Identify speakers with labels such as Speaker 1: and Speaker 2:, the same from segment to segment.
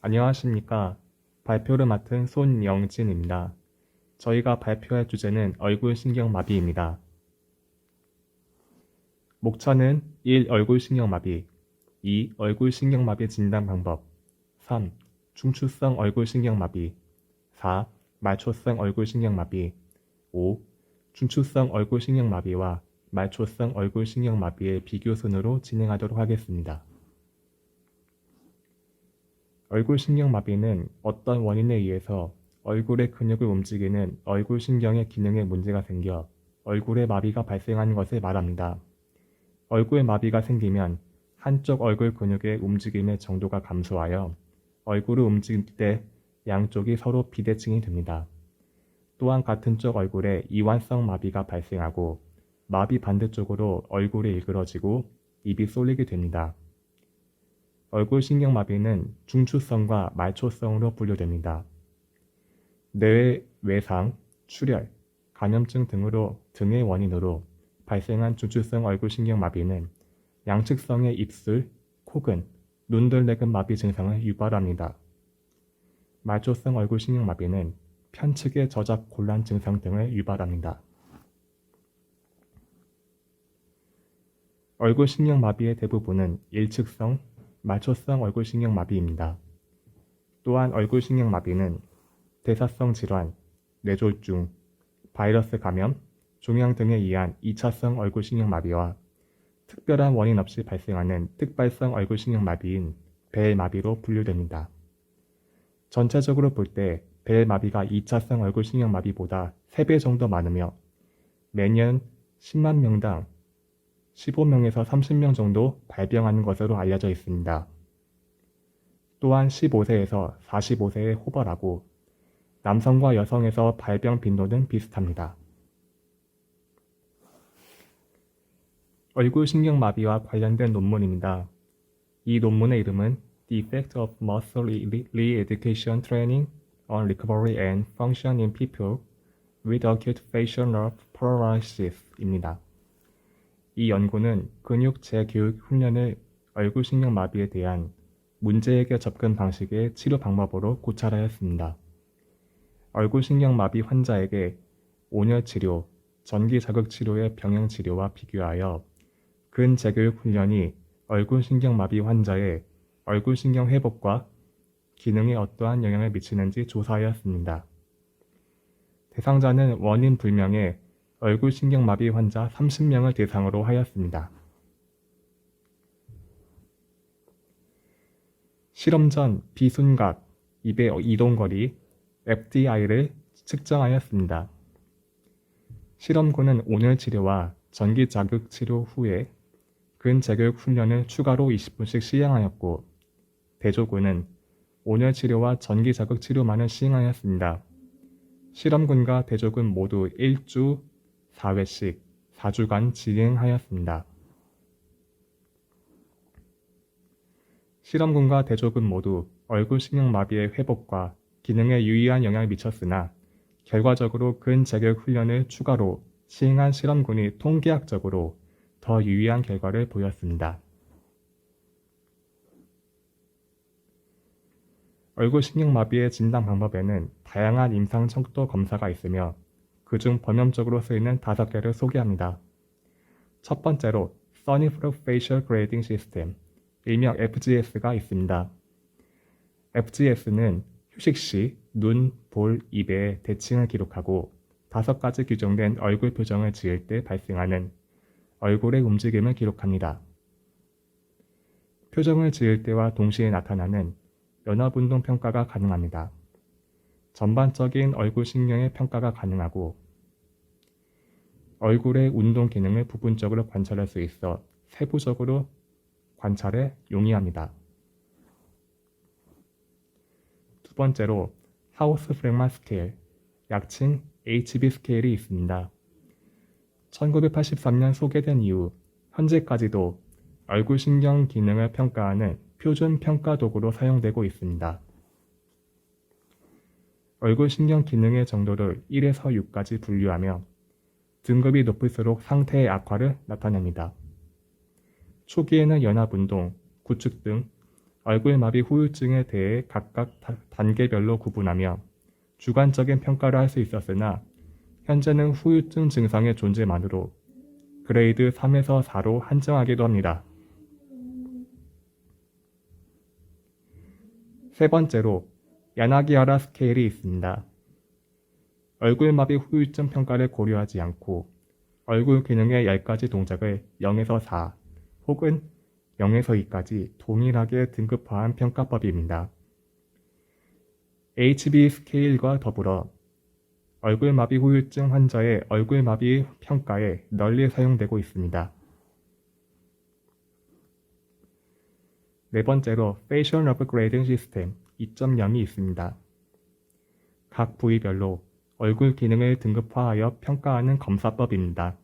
Speaker 1: 안녕하십니까. 발표를 맡은 손영진입니다. 저희가 발표할 주제는 얼굴신경마비입니다. 목차는 1. 얼굴신경마비 2. 얼굴신경마비 진단 방법 3. 중추성 얼굴신경마비 4. 말초성 얼굴신경마비 5. 중추성 얼굴신경마비와 말초성 얼굴신경마비의 비교 순으로 진행하도록 하겠습니다. 얼굴신경마비는 어떤 원인에 의해서 얼굴의 근육을 움직이는 얼굴신경의 기능에 문제가 생겨 얼굴에 마비가 발생하는 것을 말합니다. 얼굴 마비가 생기면 한쪽 얼굴 근육의 움직임의 정도가 감소하여 얼굴을 움직일 때 양쪽이 서로 비대칭이 됩니다. 또한 같은 쪽 얼굴에 이완성 마비가 발생하고 마비 반대쪽으로 얼굴이 일그러지고 입이 쏠리게 됩니다. 얼굴신경마비는 중추성과 말초성으로 분류됩니다. 뇌의 외상, 출혈, 감염증 등의 원인으로 발생한 중추성 얼굴신경마비는 양측성의 입술, 코근, 눈들레근 마비 증상을 유발합니다. 말초성 얼굴신경마비는 편측의 저작 곤란 증상 등을 유발합니다. 얼굴신경마비의 대부분은 일측성, 말초성 얼굴신경마비입니다. 또한 얼굴신경마비는 대사성 질환, 뇌졸중, 바이러스 감염, 종양 등에 의한 2차성 얼굴신경마비와 특별한 원인 없이 발생하는 특발성 얼굴신경마비인 벨마비로 분류됩니다. 전체적으로 볼 때 벨마비가 2차성 얼굴신경마비보다 3배 정도 많으며 매년 10만 명당 15명에서 30명 정도 발병하는 것으로 알려져 있습니다. 또한 15세에서 45세에 호발하고 남성과 여성에서 발병 빈도는 비슷합니다. 얼굴신경마비와 관련된 논문입니다. 이 논문의 이름은 The Effect of Muscle Re-Education Training on Recovery and Function in People with Acute Facial Nerve Paralysis 입니다. 이 연구는 근육 재교육 훈련을 얼굴신경마비에 대한 문제해결 접근 방식의 치료 방법으로 고찰하였습니다. 얼굴신경마비 환자에게 온열치료, 전기자극치료의 병행치료와 비교하여 근재교육 훈련이 얼굴신경마비 환자의 얼굴신경 회복과 기능에 어떠한 영향을 미치는지 조사하였습니다. 대상자는 원인 불명의 얼굴신경마비 환자 30명을 대상으로 하였습니다. 실험 전 비순각, 입의 이동거리, FDI를 측정하였습니다. 실험군은 온열치료와 전기자극치료 후에 근재교육 훈련을 추가로 20분씩 시행하였고 대조군은 온열치료와 전기자극치료만을 시행하였습니다. 실험군과 대조군 모두 1주 4회씩 4주간 진행하였습니다. 실험군과 대조군 모두 얼굴신경마비의 회복과 기능에 유의한 영향을 미쳤으나 결과적으로 근재교육 훈련을 추가로 시행한 실험군이 통계학적으로 더 유의한 결과를 보였습니다. 얼굴신경마비의 진단 방법에는 다양한 임상 척도 검사가 있으며 그중 범용적으로 쓰이는 5개를 소개합니다. 첫 번째로 Sonic Facial Grading System, 일명 FGS가 있습니다. FGS는 휴식 시 눈, 볼, 입의 대칭을 기록하고 5가지 규정된 얼굴 표정을 지을 때 발생하는 얼굴의 움직임을 기록합니다. 표정을 지을 때와 동시에 나타나는 연합운동 평가가 가능합니다. 전반적인 얼굴신경의 평가가 가능하고 얼굴의 운동 기능을 부분적으로 관찰할 수 있어 세부적으로 관찰에 용이합니다. 두 번째로 하우스 프랭만 스케일, 약칭 HB 스케일이 있습니다. 1983년 소개된 이후 현재까지도 얼굴신경 기능을 평가하는 표준 평가 도구로 사용되고 있습니다. 얼굴신경 기능의 정도를 1에서 6까지 분류하며 등급이 높을수록 상태의 악화를 나타냅니다. 초기에는 연합운동, 구축 등 얼굴마비 후유증에 대해 각각 단계별로 구분하며 주관적인 평가를 할 수 있었으나 현재는 후유증 증상의 존재만으로 그레이드 3에서 4로 한정하기도 합니다. 세 번째로 야나기하라 스케일이 있습니다. 얼굴마비 후유증 평가를 고려하지 않고 얼굴 기능의 10가지 동작을 0에서 4 혹은 0에서 2까지 동일하게 등급화한 평가법입니다. HB 스케일과 더불어 얼굴마비 후유증 환자의 얼굴마비 평가에 널리 사용되고 있습니다. 네 번째로 Facial Nerve Grading System 2.0이 있습니다. 각 부위별로 얼굴 기능을 등급화하여 평가하는 검사법입니다.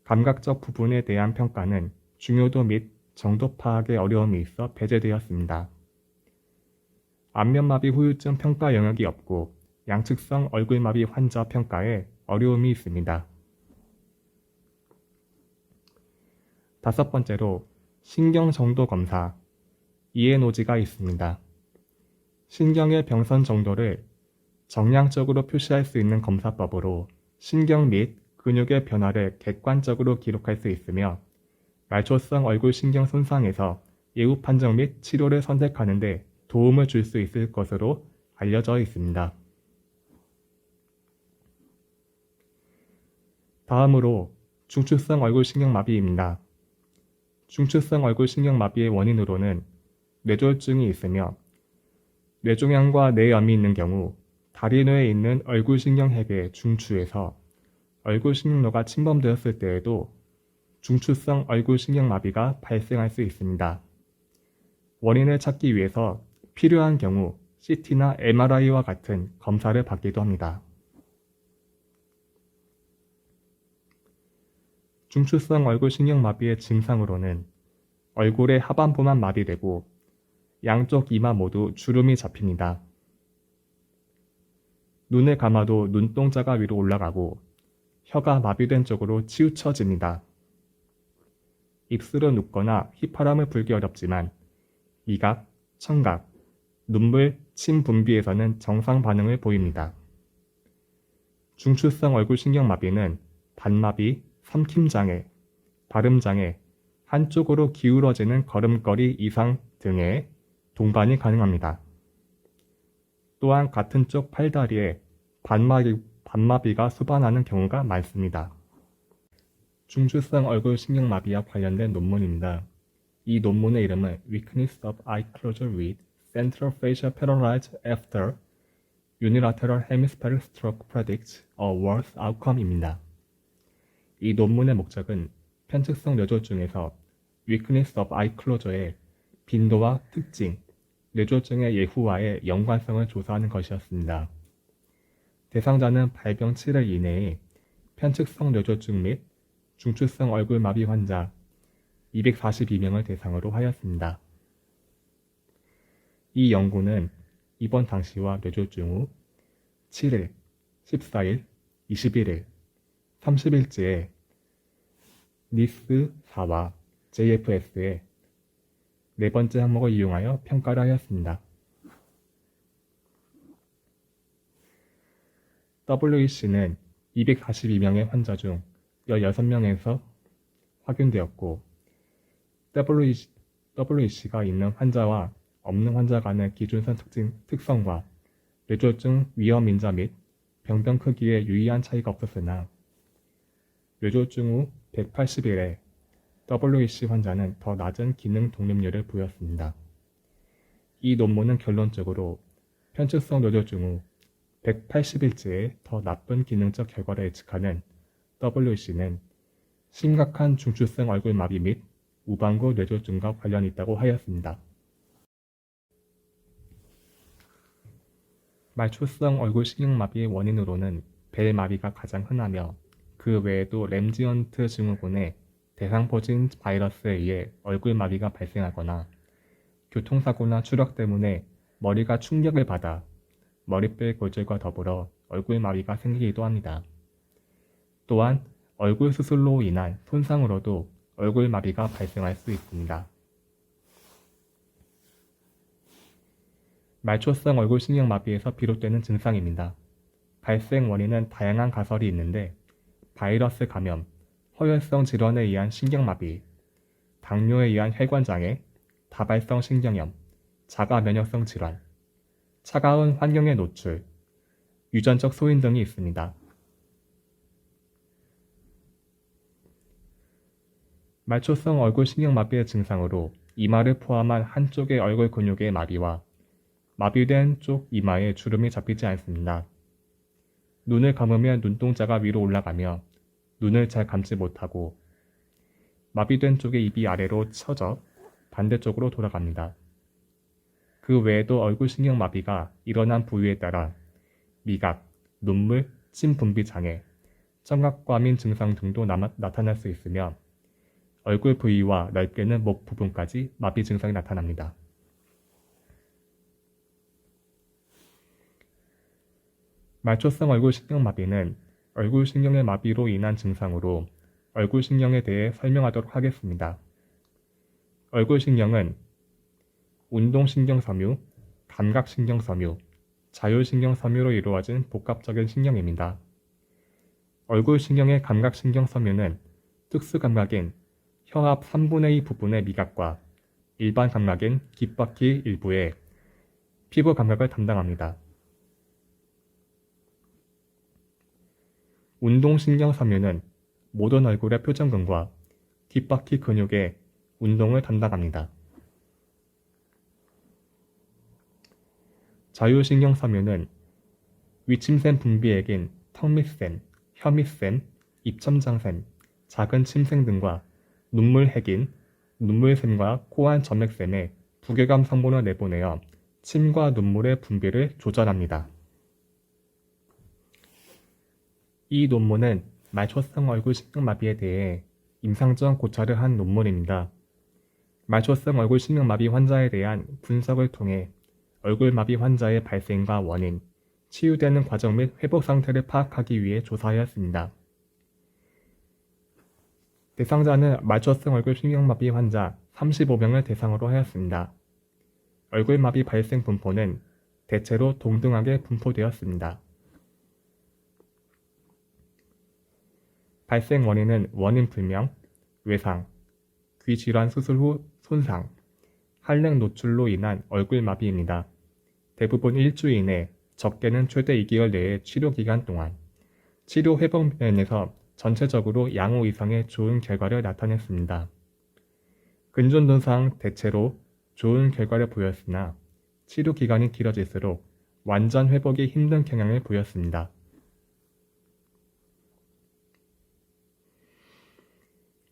Speaker 1: 감각적 부분에 대한 평가는 중요도 및 정도 파악에 어려움이 있어 배제되었습니다. 안면마비 후유증 평가 영역이 없고 양측성 얼굴마비 환자 평가에 어려움이 있습니다. 다섯 번째로 신경 정도 검사 ENOG가 있습니다. 신경의 병선 정도를 정량적으로 표시할 수 있는 검사법으로 신경 및 근육의 변화를 객관적으로 기록할 수 있으며 말초성 얼굴 신경 손상에서 예후 판정 및 치료를 선택하는 데 도움을 줄 수 있을 것으로 알려져 있습니다. 다음으로 중추성 얼굴 신경마비입니다. 중추성 얼굴 신경마비의 원인으로는 뇌졸중이 있으며 뇌종양과 뇌염이 있는 경우 다리뇌에 있는 얼굴신경핵의 중추에서 얼굴신경로가 침범되었을 때에도 중추성 얼굴신경마비가 발생할 수 있습니다. 원인을 찾기 위해서 필요한 경우 CT나 MRI와 같은 검사를 받기도 합니다. 중추성 얼굴신경마비의 증상으로는 얼굴의 하반부만 마비되고 양쪽 이마 모두 주름이 잡힙니다. 눈을 감아도 눈동자가 위로 올라가고 혀가 마비된 쪽으로 치우쳐집니다. 입술은 눕거나 휘파람을 불기 어렵지만 미각, 청각, 눈물, 침 분비에서는 정상 반응을 보입니다. 중추성 얼굴신경마비는 반마비, 삼킴장애, 발음장애, 한쪽으로 기울어지는 걸음걸이 이상 등의 동반이 가능합니다. 또한 같은 쪽 팔다리에 반마비가 수반하는 경우가 많습니다. 중추성 얼굴신경마비와 관련된 논문입니다. 이 논문의 이름은 Weakness of Eye Closure with Central Facial Paralysis After Unilateral Hemispheric Stroke Predicts a Worse Outcome입니다. 이 논문의 목적은 편측성 뇌졸중에서 Weakness of Eye Closure의 빈도와 특징, 뇌졸중의 예후와의 연관성을 조사하는 것이었습니다. 대상자는 발병 7일 이내에 편측성 뇌졸중 및 중추성 얼굴마비 환자 242명을 대상으로 하였습니다. 이 연구는 입원 당시와 뇌졸중 후 7일, 14일, 21일, 30일째에 NIS-4와 JFS의 네 번째 항목을 이용하여 평가를 하였습니다. WEC는 242명의 환자 중 16명에서 확인되었고 WEC가 있는 환자와 없는 환자 간의 기준선 특성과 뇌졸중 위험 인자 및 병변 크기에 유의한 차이가 없었으나 뇌졸중 후 180일에 WEC 환자는 더 낮은 기능 독립률을 보였습니다. 이 논문은 결론적으로 편측성 뇌졸중 후 180일째에 더 나쁜 기능적 결과를 예측하는 WEC는 심각한 중추성 얼굴마비 및 우방구 뇌졸중과 관련이 있다고 하였습니다. 말초성 얼굴신경마비의 원인으로는 벨마비가 가장 흔하며 그 외에도 램지언트 증후군의 대상포진 바이러스에 의해 얼굴마비가 발생하거나 교통사고나 추락 때문에 머리가 충격을 받아 머리뼈의 골절과 더불어 얼굴마비가 생기기도 합니다. 또한 얼굴 수술로 인한 손상으로도 얼굴마비가 발생할 수 있습니다. 말초성 얼굴 신경마비에서 비롯되는 증상입니다. 발생 원인은 다양한 가설이 있는데 바이러스 감염, 허혈성 질환에 의한 신경마비, 당뇨에 의한 혈관장애, 다발성 신경염, 자가 면역성 질환, 차가운 환경의 노출, 유전적 소인 등이 있습니다. 말초성 얼굴 신경마비의 증상으로 이마를 포함한 한쪽의 얼굴 근육의 마비와 마비된 쪽 이마에 주름이 잡히지 않습니다. 눈을 감으면 눈동자가 위로 올라가며 눈을 잘 감지 못하고 마비된 쪽의 입이 아래로 처져 반대쪽으로 돌아갑니다. 그 외에도 얼굴 신경마비가 일어난 부위에 따라 미각, 눈물, 침 분비 장애, 청각과민 증상 등도 나타날 수 있으며 얼굴 부위와 넓게는 목 부분까지 마비 증상이 나타납니다. 말초성 얼굴 신경마비는 얼굴 신경의 마비로 인한 증상으로 얼굴 신경에 대해 설명하도록 하겠습니다. 얼굴 신경은 운동신경섬유, 감각신경섬유, 자율신경섬유로 이루어진 복합적인 신경입니다. 얼굴 신경의 감각신경섬유는 특수감각인 혀 앞 3분의 2 부분의 미각과 일반 감각인 귓바퀴 일부의 피부 감각을 담당합니다. 운동신경섬유는 모든 얼굴의 표정근과 귓바퀴 근육의 운동을 담당합니다. 자율신경섬유는 위침샘 분비액인 턱밑샘, 혀밑샘, 입천장샘, 작은 침샘 등과 눈물핵인 눈물샘과 코안 점액샘에 부괴감 성분을 내보내어 침과 눈물의 분비를 조절합니다. 이 논문은 말초성 얼굴 신경마비에 대해 임상적 고찰을 한 논문입니다. 말초성 얼굴 신경마비 환자에 대한 분석을 통해 얼굴마비 환자의 발생과 원인, 치유되는 과정 및 회복 상태를 파악하기 위해 조사하였습니다. 대상자는 말초성 얼굴 신경마비 환자 35명을 대상으로 하였습니다. 얼굴마비 발생 분포는 대체로 동등하게 분포되었습니다. 발생 원인은 원인 불명, 외상, 귀 질환 수술 후 손상, 한랭 노출로 인한 얼굴마비입니다. 대부분 일주일 내, 적게는 최대 2개월 내의 치료 기간 동안 치료 회복 면에서 전체적으로 양호 이상의 좋은 결과를 나타냈습니다. 근존도상 대체로 좋은 결과를 보였으나 치료 기간이 길어질수록 완전 회복이 힘든 경향을 보였습니다.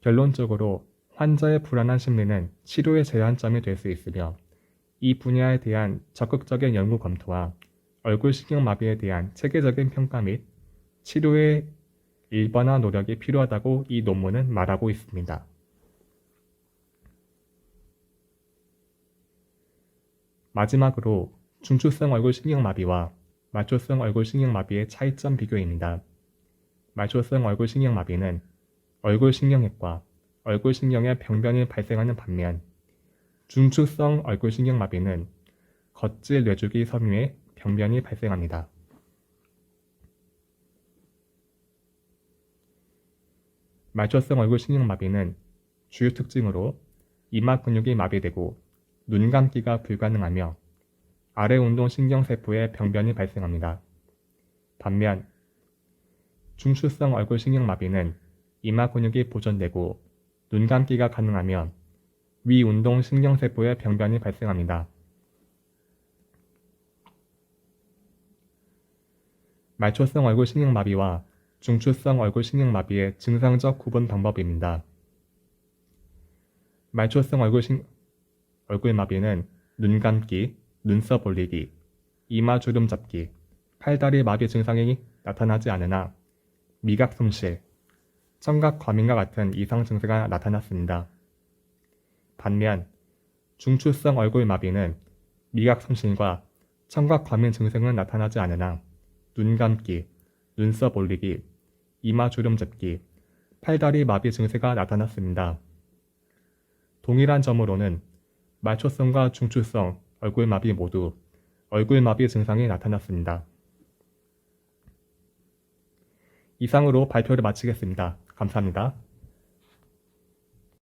Speaker 1: 결론적으로 환자의 불안한 심리는 치료의 제한점이 될 수 있으며 이 분야에 대한 적극적인 연구 검토와 얼굴 신경마비에 대한 체계적인 평가 및 치료의 일반화 노력이 필요하다고 이 논문은 말하고 있습니다. 마지막으로 중추성 얼굴 신경마비와 말초성 얼굴 신경마비의 차이점 비교입니다. 말초성 얼굴 신경마비는 얼굴 신경핵과 얼굴 신경의 병변이 발생하는 반면 중추성 얼굴 신경마비는 겉질 뇌주기 섬유의 병변이 발생합니다. 말초성 얼굴 신경마비는 주요 특징으로 이마 근육이 마비되고 눈 감기가 불가능하며 아래 운동 신경세포의 병변이 발생합니다. 반면 중추성 얼굴 신경마비는 이마 근육이 보존되고 눈 감기가 가능하며 위 운동 신경세포의 병변이 발생합니다. 말초성 얼굴 신경마비와 중추성 얼굴 신경마비의 증상적 구분 방법입니다. 말초성 얼굴마비는 눈 감기, 눈썹 올리기, 이마 주름 잡기, 팔다리 마비 증상이 나타나지 않으나 미각 손실, 청각 과민과 같은 이상 증세가 나타났습니다. 반면 중추성 얼굴마비는 미각 손실과 청각 과민 증세는 나타나지 않으나 눈 감기, 눈썹 올리기, 이마 주름 잡기, 팔다리 마비 증세가 나타났습니다. 동일한 점으로는 말초성과 중추성 얼굴마비 모두 얼굴마비 증상이 나타났습니다. 이상으로 발표를 마치겠습니다. 감사합니다.